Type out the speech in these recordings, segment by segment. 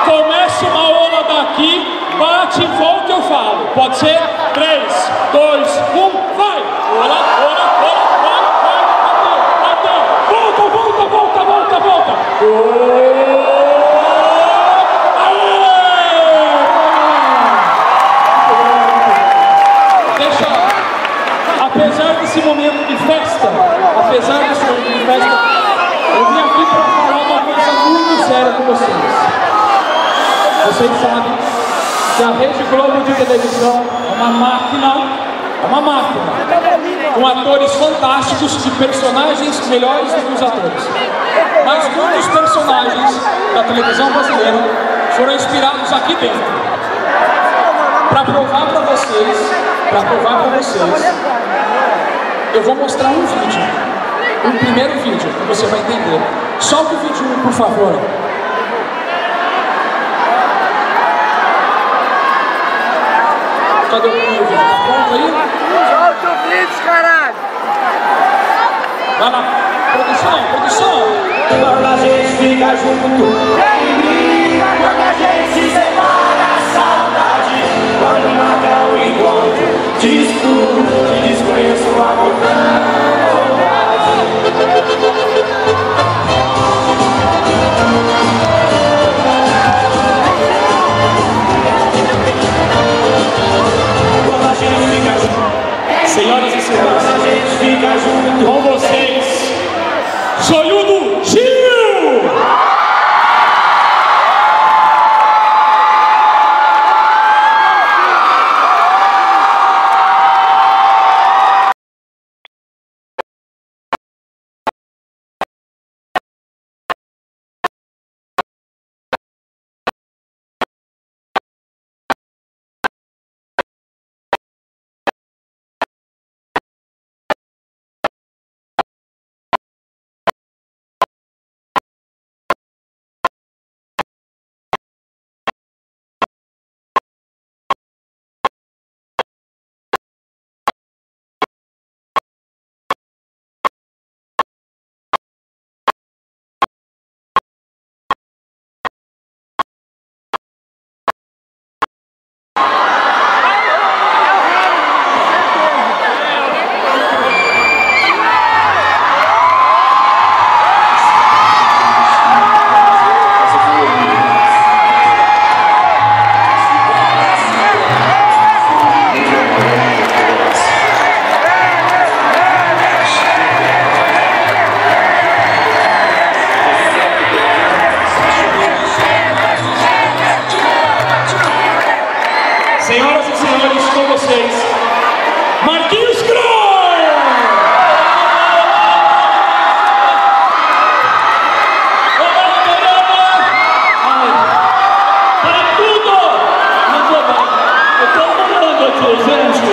Comece uma ola daqui, bate e volta, eu falo. Pode ser? 3, 2, 1, vai! Ola, ola, ola, vai, bateu. Volta. Deixa, apesar desse momento de festa, eu vim aqui para falar uma coisa muito séria com vocês. Vocês sabem que a Rede Globo de televisão é uma máquina, com atores fantásticos, de personagens melhores do que os atores. Mas muitos personagens da televisão brasileira foram inspirados aqui dentro. Para provar para vocês, eu vou mostrar um vídeo, um primeiro vídeo, que você vai entender. Solta o vídeo, por favor. Cadê o vídeo? Tá pronto aí? Solta o vídeo, caralho! Vai lá, produção! Quando a gente fica junto, tem briga. Quando a gente se separa, saudade. Quando marca o encontro, disputa, desconheço o amor. Senhoras e senhores, a gente fica junto com vocês, Zoiudo Gil! Senhoras e senhores, com vocês, Marquinhos Crow! Para tudo! Eu tô ovulando aqui, gente.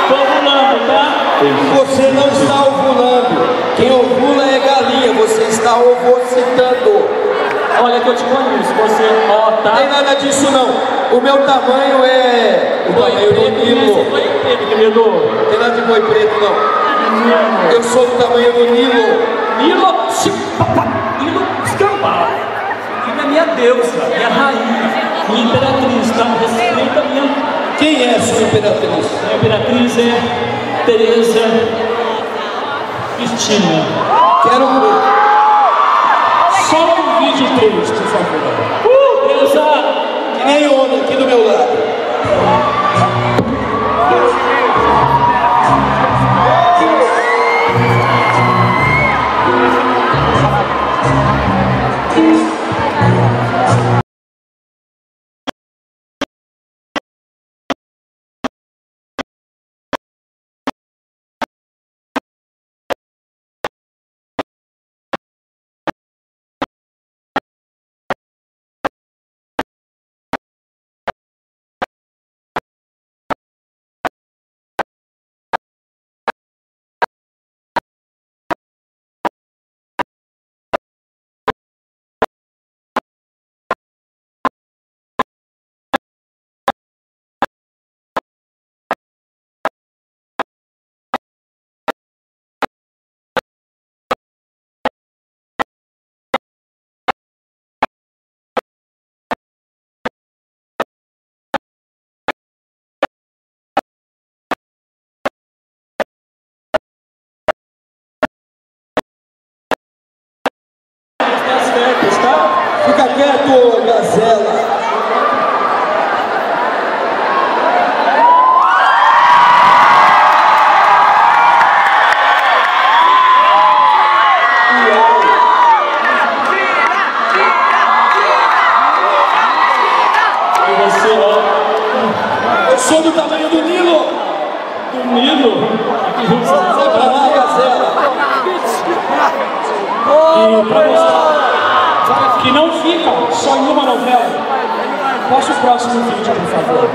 Tô ovulando, tá? Você não está ovulando. Quem ovula é galinha, você está ovocitando. Olha que eu te conheço, você, ó, tá? Não tem nada disso não. O meu tamanho é o tamanho do Nilo. Não tem nada de boi preto não. Eu sou do tamanho do Nilo. Nilo escambau. Nilo é minha deusa, minha rainha, minha imperatriz, tá? Respeita a minha... Quem é a sua imperatriz? Minha imperatriz é Teresa Cristina. Quero ver. Solta um vídeo 3, por favor. Teresa! Que nem onda aqui do meu lado. do tamanho do Nilo. Do Nilo? Sai pra lá, Gazela. E pra mostrar que não fica só em uma novela. Posta o próximo vídeo, por favor.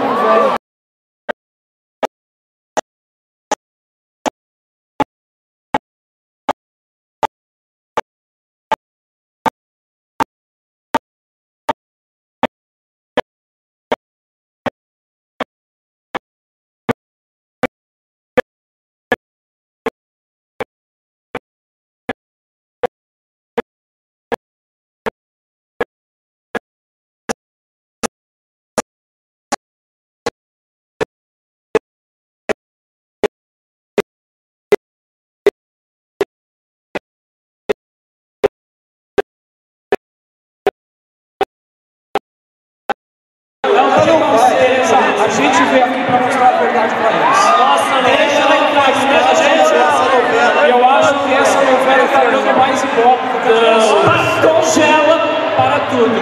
A gente veio aqui para mostrar a verdade para eles. Nossa, deixa ela em paz, né, gente? Eu acho que essa novela está dando mais hipócrita que as pessoas. Congela para tudo.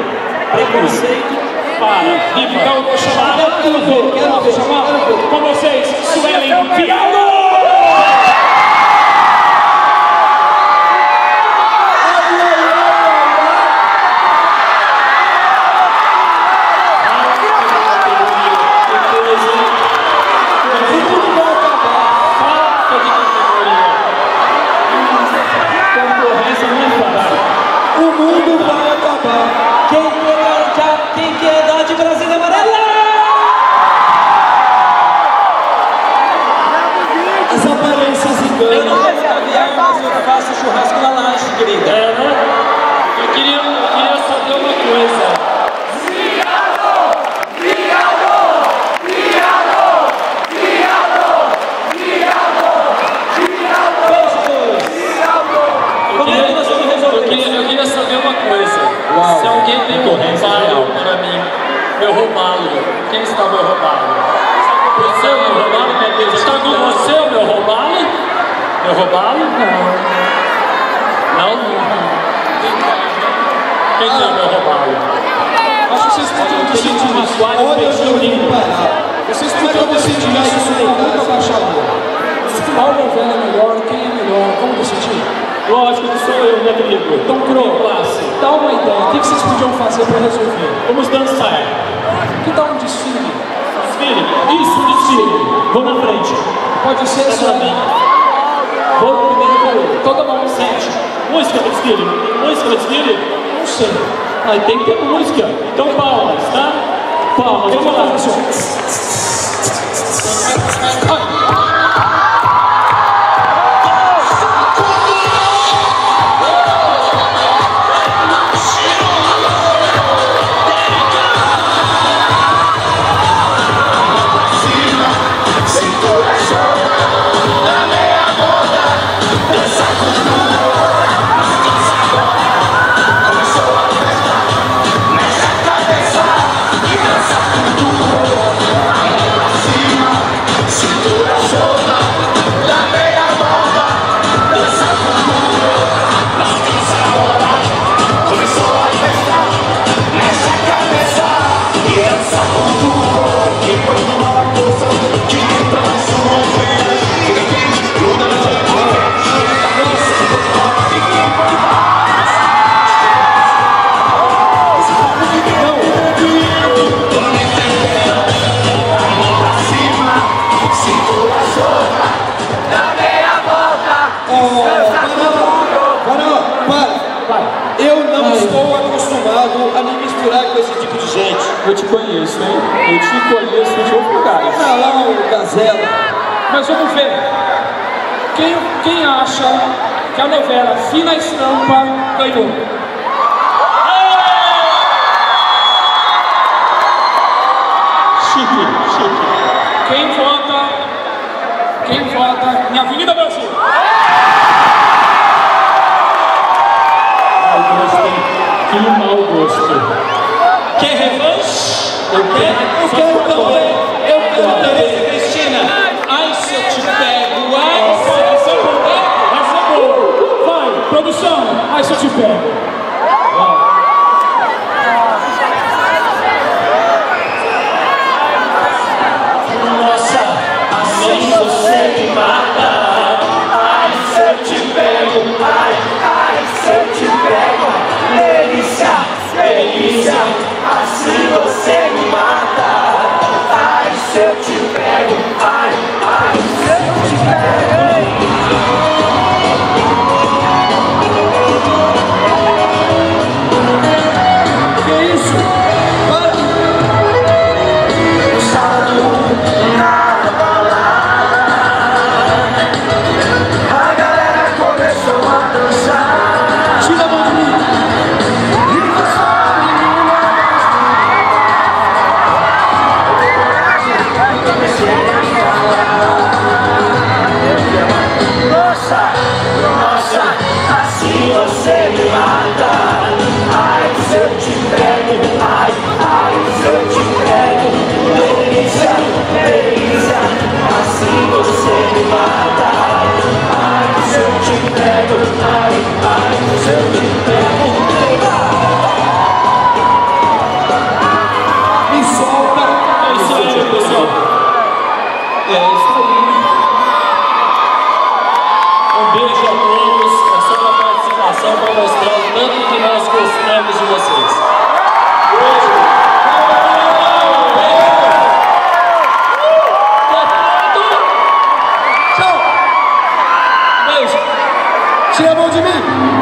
Preconceito para. Então eu vou chamar tudo. Quero chamar com vocês, Suelen Vialo! Churrasco na laje, querida. É, né? Eu queria saber uma coisa. Eu queria saber uma coisa. Uau. Se alguém tem um roubalo para mim, meu roubalo, quem está meu roubalo? Você é o meu roubalo, meu Deus? Está com você o meu roubalo? Meu roubalo? Não? Quem é o meu roubalo? Acho que vocês podem decidir isso. Olha, eu vou parar. Vocês podem decidir isso com muita baixadura. Qual novela é melhor? Quem é melhor? Como decidir? Lógico que sou eu, né, querido? Então, classe, dá uma ideia. O que vocês podiam fazer para resolver? Vamos dançar. Que tal um desfile? Desfile? Isso, desfile. Vou na frente. Pode ser só mim. Vou primeiro voo. Toda mão, sente. Música do desfile? Música do desfile? Não sei. Aí tem que ter música. Então palmas, tá? Palmas, vamos lá. A me misturar com esse tipo de gente. Eu te conheço, hein? Eu te conheço de outros lugares. Olha lá o Gazela. Mas vamos ver. Quem acha que a novela Fina Estampa ganhou? Chique, chique. Quem vota em Avenida Brasil? Que mau gosto. Quer revanche? Eu quero também. Eu quero também. Cristina. Ai, se eu te pego. Ai, se eu te pego. Essa é boa. Vai, produção. Ai, se eu te pego. pego, ai, ai, se eu te pego. Que isso? Para! No sábado, na balada, a galera começou a dançar. Tira a mão de mim! Nossa, assim você me mata. Ai, se eu te pego, ai, se eu te pego. Delícia, delícia, assim você me mata. Ai, se eu te pego, ai, se eu te pego. Me solta! É isso aí, pessoal. É isso aí. Um beijo a todos. É só uma participação para mostrar o tanto que nós gostamos de vocês. Beijo. Tchau! Beijo. Tira a mão de mim!